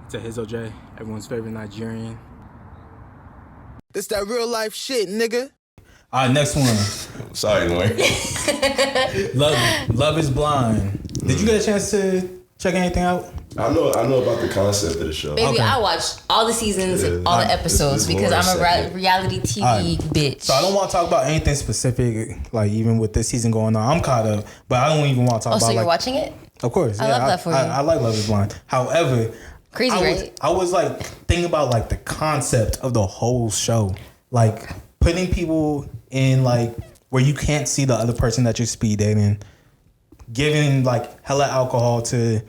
It's Ehizoje, everyone's favorite Nigerian. This that real life shit, nigga. All right, next one. Sorry, Loren. Love is Blind. Did you get a chance to check anything out? I know about the concept of the show. Baby, Okay. I watched all the seasons, all the episodes, because I'm a reality TV bitch. So I don't want to talk about anything specific, like even with this season going on. I'm caught up, but I don't even want to talk about. So you're like, watching it? Of course, I love that for you. I like Love is Blind. However, Crazy, right? I was like thinking about like the concept of the whole show, like putting people in like where you can't see the other person that you're speed dating, giving like hella alcohol to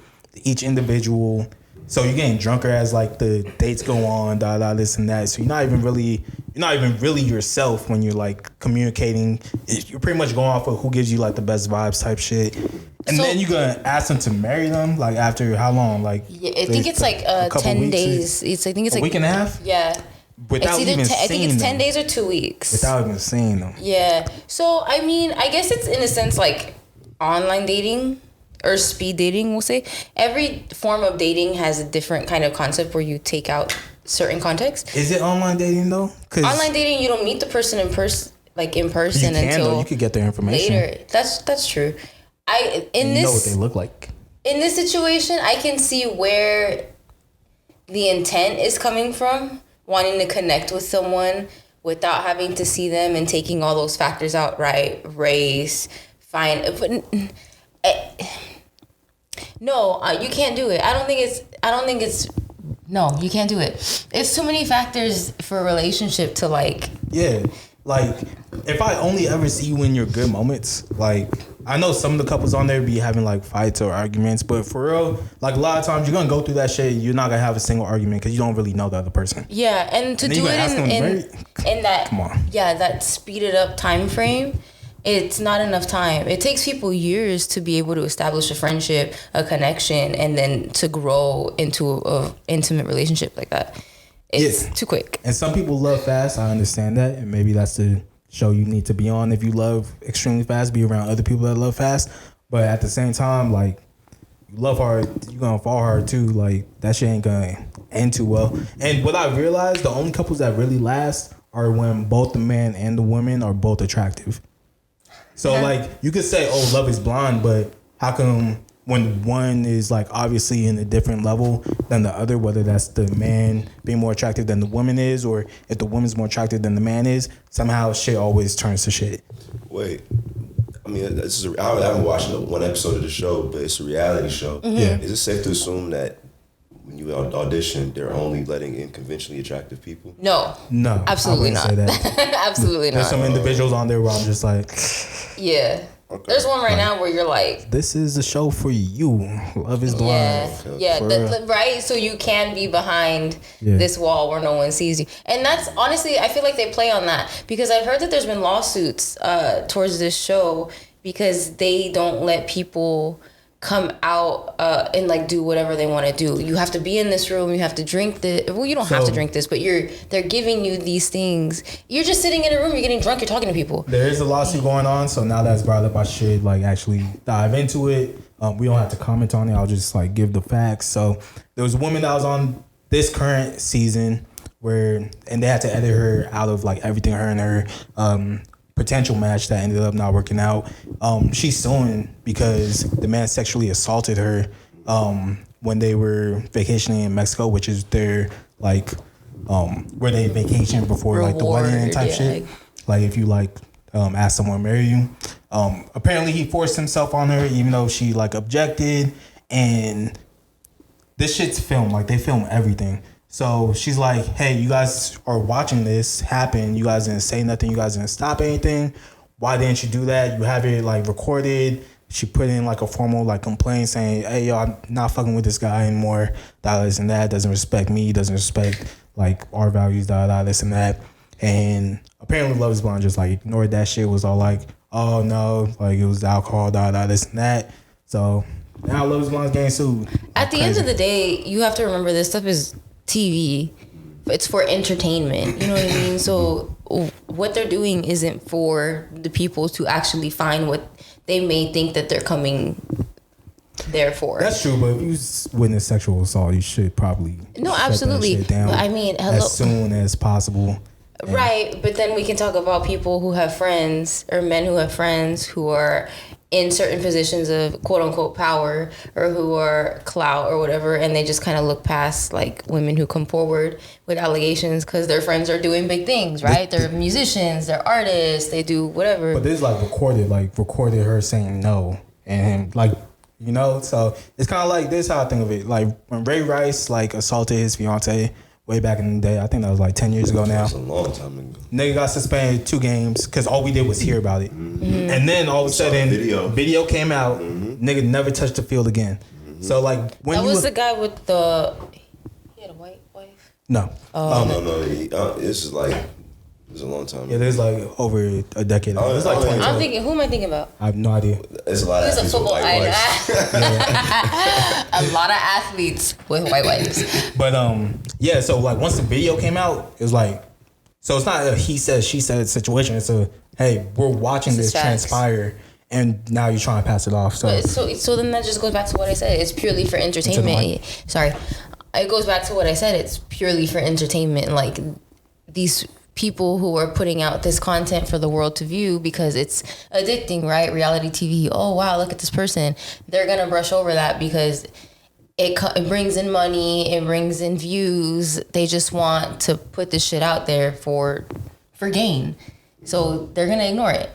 each individual, so you're getting drunker as like the dates go on, this and that. So you're not even really yourself when you're like communicating. You're pretty much going off of who gives you like the best vibes type shit. And then you're gonna ask them to marry them like after how long? Like I think it's like 10 days. I think it's a like week and a half. Yeah. Without even seeing I think it's 10 them. days or 2 weeks. Without even seeing them. Yeah. So I mean, I guess it's in a sense like online dating or speed dating. We'll say every form of dating has a different kind of concept where you take out certain context. Is it online dating though? Online dating, you don't meet the person in person, until you could get their information later. That's true. You know what they look like. In this situation, I can see where the intent is coming from, wanting to connect with someone without having to see them and taking all those factors out, right? Race, fine. No, you can't do it. I don't think it's. No, you can't do it. It's too many factors for a relationship to like. Yeah, like if I only ever see you in your good moments, like I know some of the couples on there be having like fights or arguments, but for real, like a lot of times you're gonna go through that shit. You're not gonna have a single argument because you don't really know the other person. Yeah, and to do it in that come on, that speeded up time frame. It's not enough time. It takes people years to be able to establish a friendship, a connection, and then to grow into a intimate relationship like that. It's too quick. And some people love fast. I understand that, and maybe that's the show you need to be on if you love extremely fast. Be around other people that love fast, but at the same time, like you love hard, you're gonna fall hard too. Like that shit ain't gonna end too well. And what I realized, the only couples that really last are when both the man and the woman are both attractive. So like you could say, oh, love is blind, but how come when one is like obviously in a different level than the other, whether that's the man being more attractive than the woman is, or if the woman's more attractive than the man is, somehow shit always turns to shit. Wait, I mean, I haven't watched one episode of the show, but it's a reality show. Mm-hmm. Yeah. Is it safe to assume that when you audition, they're only letting in conventionally attractive people? No, absolutely not. Say that. Absolutely There's not. some individuals on there where I'm just like, Yeah. Okay. There's one right now where you're like, this is a show for you. Love is blind. Right? So you can be behind this wall where no one sees you. And that's honestly, I feel like they play on that because I've heard that there's been lawsuits towards this show because they don't let people come out and like do whatever they want to do. You have to be in this room. You have to drink this. Well, you don't have to drink this, but they're giving you these things. You're just sitting in a room. You're getting drunk. You're talking to people. There is a lawsuit going on, so now that's brought up, I should like actually dive into it. We don't have to comment on it. I'll just like give the facts. So there was a woman that was on this current season and they had to edit her out of like everything, her and her potential match that ended up not working out. She's suing because the man sexually assaulted her when they were vacationing in Mexico, which is their like where they vacation before like the wedding and type shit. Like if you like ask someone to marry you. Apparently he forced himself on her even though she like objected, and this shit's filmed. Like they film everything. So she's like, hey, you guys are watching this happen. You guys didn't say nothing. You guys didn't stop anything. Why didn't you do that? You have it like recorded. She put in like a formal like complaint saying, hey, yo, I'm not fucking with this guy anymore. This and that. Doesn't respect me. Doesn't respect like our values. This and that. And apparently Love is Blind just like ignored that shit. Was all like, oh no, like it was alcohol. This and that. So now Love is Blind's getting sued. At the end of the day, you have to remember this stuff is TV. It's for entertainment. You know what I mean? So what they're doing isn't for the people to actually find what they may think that they're coming there for. That's true, but if you witness sexual assault, you should probably absolutely. shut that shit down But I mean, hello. as soon as possible. Right, but then we can talk about people who have friends or men who have friends who are in certain positions of quote unquote power or who are clout or whatever, and they just kind of look past like women who come forward with allegations because their friends are doing big things, right? They're musicians, they're artists, they do whatever. But this is like recorded her saying no, and like, you know, so it's kind of like this. How I think of it, like when Ray Rice like assaulted his fiance way back in the day. I think that was like 10 years ago now. That's a long time ago. Nigga got suspended 2 games because all we did was hear about it. Mm-hmm. And then all of a sudden, video came out. Mm-hmm. Nigga never touched the field again. Mm-hmm. So like when that was the guy with he had a white wife? No. No. This is like, it was a long time ago. Yeah, there's like over a decade ago. It's like 20. I'm thinking, who am I thinking about? I have no idea. There's a lot of athletes with white wives. A lot of athletes with white wives. But yeah, so like once the video came out, it was like, so it's not a he said, she said situation. It's a, hey, we're watching this transpire and now you're trying to pass it off. So then that just goes back to what I said. It's purely for entertainment. Sorry. It goes back to what I said. It's purely for entertainment. Like these people who are putting out this content for the world to view because it's addicting, right? Reality TV. Oh, wow, look at this person. They're going to brush over that because it brings in money, it brings in views. They just want to put this shit out there for gain. So they're going to ignore it.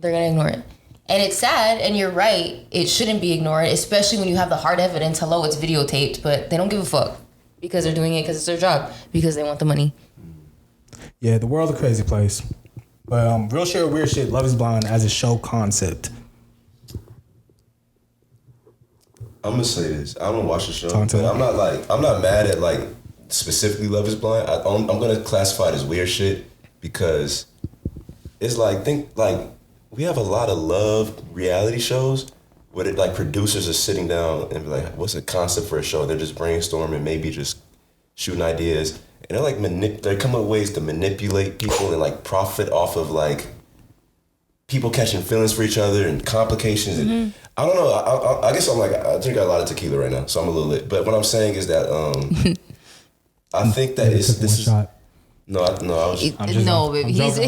And it's sad, and you're right. It shouldn't be ignored, especially when you have the hard evidence. Hello, it's videotaped, but they don't give a fuck because they're doing it because it's their job, because they want the money. Yeah, the world's a crazy place. But real shit or weird shit, Love is Blind as a show concept. I'm gonna say this. I don't watch the show, but I'm not mad at like specifically Love is Blind. I'm gonna classify it as weird shit because it's like we have a lot of love reality shows where like producers are sitting down and be like, what's a concept for a show? They're just brainstorming, maybe just shooting ideas. And they're like they're coming up with ways to manipulate people and like profit off of like people catching feelings for each other and complications. Mm-hmm. And I don't know. I guess I'm like, I drink a lot of tequila right now, so I'm a little lit. But what I'm saying is that I think that this is. Shot. No, I was. Baby. I'm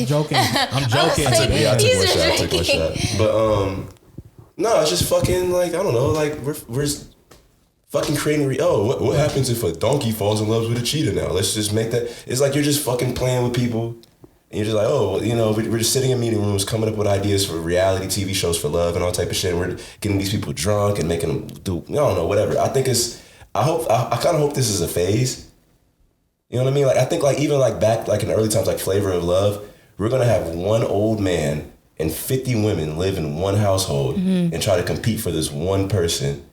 joking. I'm joking. I took one shot. But no, it's just fucking like, I don't know. Like we're fucking creating. What happens if a donkey falls in love with a cheetah now? Let's just make that. It's like you're just fucking playing with people, and you're just like, we're just sitting in meeting rooms, coming up with ideas for reality TV shows for love and all type of shit. And we're getting these people drunk and making them do, I don't know, whatever. I think I kind of hope this is a phase. You know what I mean? Like I think like even like back like in early times, like Flavor of Love, we're gonna have one old man and 50 women live in one household and try to compete for this one person.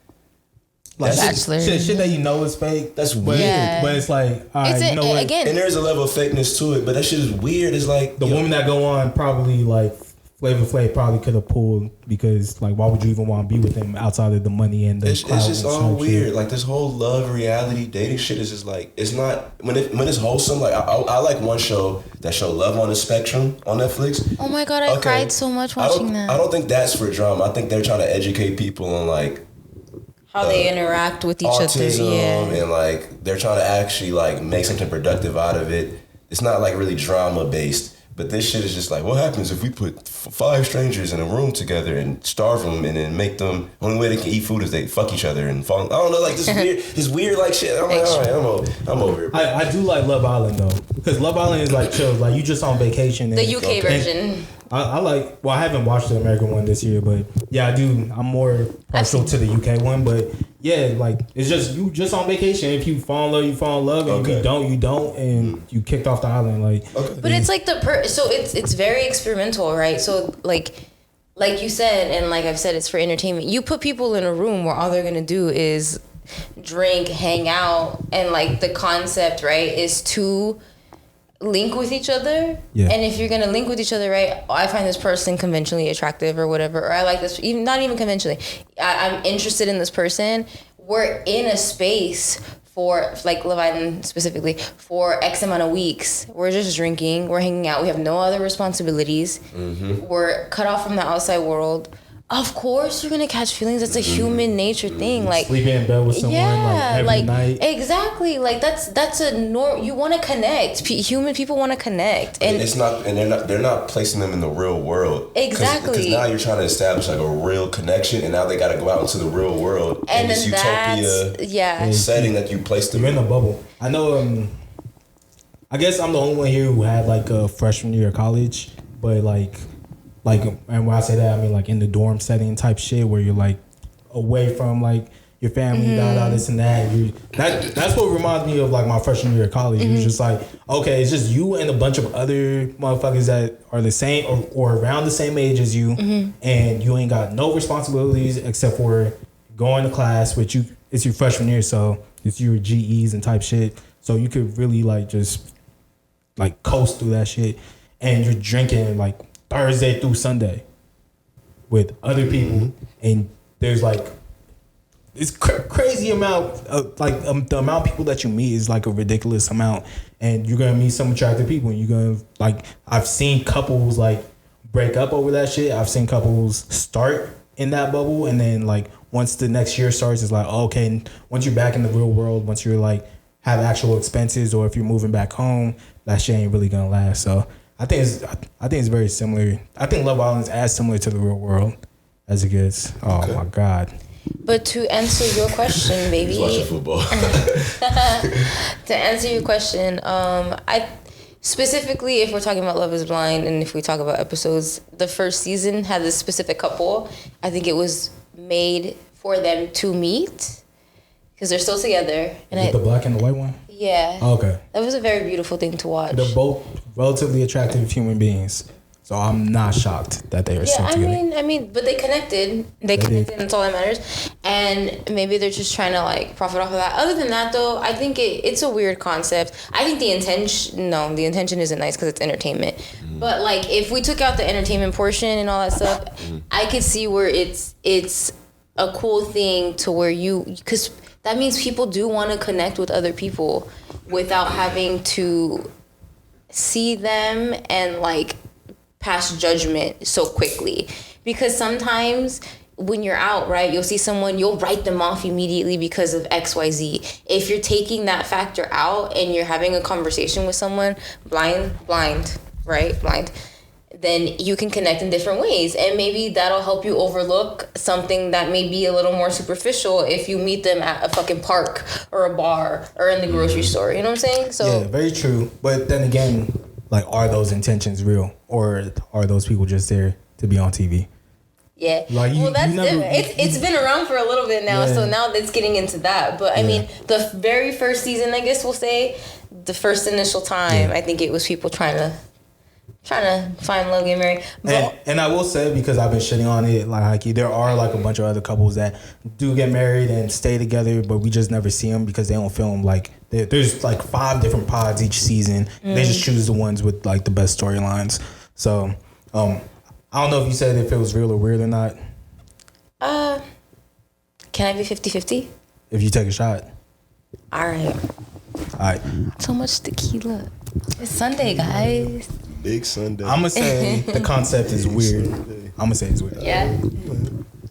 Like shit that you know is fake. That's weird. But it's like, all right, you know what? Again, and there's a level of fakeness to it, but that shit is weird. It's like the women that go on probably like Flavor Flav probably could have pulled because like why would you even want to be with him outside of the money and the it's just all weird. Shit. Like this whole love reality dating shit is just like it's not when it's wholesome. Like I like one show that showed Love on the Spectrum on Netflix. Oh my god, I cried so much watching that. I don't think that's for drama. I think they're trying to educate people on like how they interact with each autism, other, and like they're trying to actually like make something productive out of it. It's not like really drama based. But this shit is just like, what happens if we put 5 strangers in a room together and starve them and then make them, only way they can eat food is they fuck each other and fall. I don't know, like this weird like shit. I'm like, all right, I'm over it. I do like Love Island though, because Love Island is like chill, like you just on vacation. And, the UK version. I like, well, I haven't watched the American one this year, but yeah, I do. I'm more partial to the UK one, but yeah, like it's just you just on vacation. If you fall in love, you fall in love, and if you don't, and you kicked off the island, like. Okay. But it's like so it's very experimental, right? So like you said, and like I've said, it's for entertainment. You put people in a room where all they're gonna do is drink, hang out, and like the concept, right, is to link with each other. Yeah. And if you're gonna link with each other, right, I find this person conventionally attractive or whatever, or I like this, even not even conventionally, I'm interested in this person. We're in a space for like Love Island specifically for X amount of weeks. We're just drinking, we're hanging out, we have no other responsibilities. We're cut off from the outside world. Of course, you're gonna catch feelings. That's a human nature thing. Like sleeping in bed with someone every night. Exactly. Like that's a norm. You want to connect. Human people want to connect, and it's not. And they're not placing them in the real world. Exactly. Because now you're trying to establish like a real connection, and now they got to go out into the real world and this utopia setting that you placed them. You're in a bubble. I know. I guess I'm the only one here who had like a freshman year of college, but like, and when I say that, I mean like in the dorm setting type shit where you're like away from like your family, this and that. That's what reminds me of like my freshman year of college. It was just like, okay, it's just you and a bunch of other motherfuckers that are the same or around the same age as you, and you ain't got no responsibilities except for going to class, which it's your freshman year, so it's your GEs and type shit. So you could really like just like coast through that shit, and you're drinking like Thursday through Sunday with other people, and there's like this crazy amount of like the amount of people that you meet is like a ridiculous amount, and you're gonna meet some attractive people, and you're gonna like I've seen couples like break up over that shit. I've seen couples start in that bubble, and then like once the next year starts, it's like okay, once you're back in the real world, once you're like have actual expenses, or if you're moving back home, that shit ain't really gonna last. So I think it's very similar. I think Love Island is as similar to the real world as it gets. Oh my God. But to answer your question, baby. He's watching football. To answer your question, I specifically, if we're talking about Love is Blind, and if we talk about episodes, the first season had this specific couple. I think it was made for them to meet because they're still together. And the black and the white one? Yeah. Oh, okay. That was a very beautiful thing to watch. They're both relatively attractive human beings. So I'm not shocked that they are still together. I mean, but they connected. They connected, and that's all that matters. And maybe they're just trying to like profit off of that. Other than that, though, I think it's a weird concept. I think the intention isn't nice because it's entertainment. But like, if we took out the entertainment portion and all that stuff, I could see where it's a cool thing to where because that means people do want to connect with other people without having to see them and like pass judgment so quickly. Because sometimes when you're out, right, you'll see someone, you'll write them off immediately because of XYZ. If you're taking that factor out and you're having a conversation with someone blind, then you can connect in different ways. And maybe that'll help you overlook something that may be a little more superficial if you meet them at a fucking park or a bar or in the grocery store. You know what I'm saying? So yeah, very true. But then again, like, are those intentions real, or are those people just there to be on TV? Yeah. Like that's different. It's been around for a little bit now, so now it's getting into that. But I mean, the very first season, I guess we'll say, the first initial time, I think it was people trying to find love, get married. And I will say, because I've been shitting on it, like there are like a bunch of other couples that do get married and stay together, but we just never see them because they don't film. Like there's like 5 different pods each season. They just choose the ones with like the best storylines. So I don't know if you said if it was real or weird or not. Can I be 50-50? If you take a shot. All right. So much tequila. It's Sunday, guys. Big Sunday. I'm gonna say the concept is weird. I'm gonna say it's weird. Yeah.